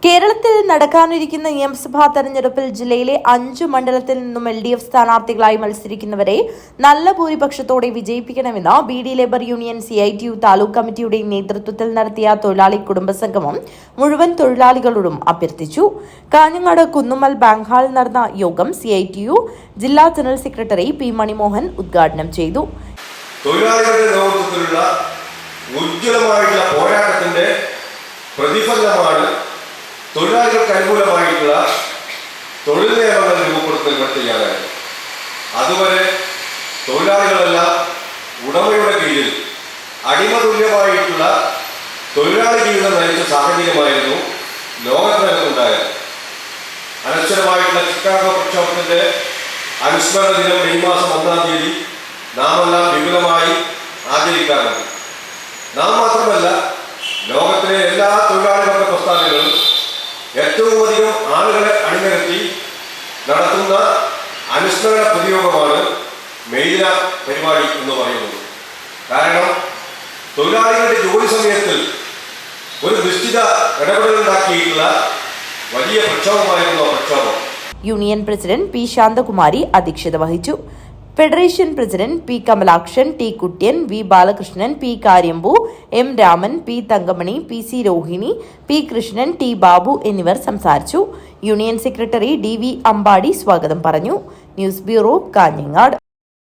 കേരളത്തിൽ നടക്കാനിരിക്കുന്ന നിയമസഭാ തെരഞ്ഞെടുപ്പിൽ ജില്ലയിലെ 5 മണ്ഡലത്തിൽ നിന്നും LDF സ്ഥാനാർത്ഥികളായി മത്സരിക്കുന്നവരെ നല്ല ഭൂരിപക്ഷത്തോടെ വിജയിപ്പിക്കണമെന്ന് BD labour union CITU taluk കമ്മിറ്റിയുടെ നേതൃത്വത്തിൽ നടത്തിയ തൊഴിലാളി കുടുംബസംഗമം മുഴുവൻ തൊഴിലാളികളോടും അഭ്യർത്ഥിച്ചു. കാഞ്ഞങ്ങാട് കുന്നുമ്മൽ ബാങ്ക് ഹാളിൽ നടന്ന യോഗം CITU ജില്ലാ ജനറൽ സെക്രട്ടറി P. മണിമോഹൻ ഉദ്ഘാടനം ചെയ്തു. തൊഴിലാളികളുടെ നേതൃത്വത്തിലുള്ള ഉജ്ജ്വലമായിട്ടുള്ള പോരാട്ടത്തിന്റെ പ്രതിഫലനമാണ് തൊഴിലാളികൾക്ക് അനുകൂലമായിട്ടുള്ള തൊഴിൽ നിയമങ്ങൾ രൂപപ്പെടുത്തുന്നതിന് തയ്യാറായി. അതുവരെ തൊഴിലാളികളെല്ലാം ഉടമയുടെ കീഴിൽ അടിമതുല്യമായിട്ടുള്ള തൊഴിലാളി ജീവിതം നയിച്ച സാഹചര്യമായിരുന്നു ലോകത്തിനകത്തുണ്ടായത്. അനശ്വരമായിട്ടുള്ള ചിക്കാഗോ പ്രക്ഷോഭത്തിന്റെ അനുസ്മരണ ദിനം മെയ് മാസം 1-ാം തീയതി നാം എല്ലാം വിപുലമായി ആചരിക്കാറുണ്ട്. നാം മാത്രമല്ല, ലോകത്തിലെ എല്ലാ തൊഴിലാളികളുടെ പ്രസ്ഥാനങ്ങളും ഏറ്റവും അധികം ആളുകളെ അണിനിരത്തി നടത്തുന്ന അനുസ്മരണ പൊതുയോഗമാണ് മെയ് ദിന പരിപാടി എന്ന് പറയുന്നത്. കാരണം തൊഴിലാളികളുടെ ജോലി സമയത്തിൽ ഒരു നിശ്ചിത ഇടപെടലുണ്ടാക്കിയിട്ടുള്ള വലിയ പ്രക്ഷോഭമായിരുന്നു ആ പ്രക്ഷോഭം. Union president P. ശാന്തകുമാരി അധ്യക്ഷത വഹിച്ചു. Federation president P. Kamalakshan, T. Kuttyan, V. Balakrishnan, P. Karyambu, M. Raman, P. Thankamani, P. C. Rohini, P. Krishnan, T. Babu എന്നിവർ സംസാരിച്ചു. Union secretary DV. അമ്പാടി സ്വാഗതം പറഞ്ഞു. News bureau, Kanhangad.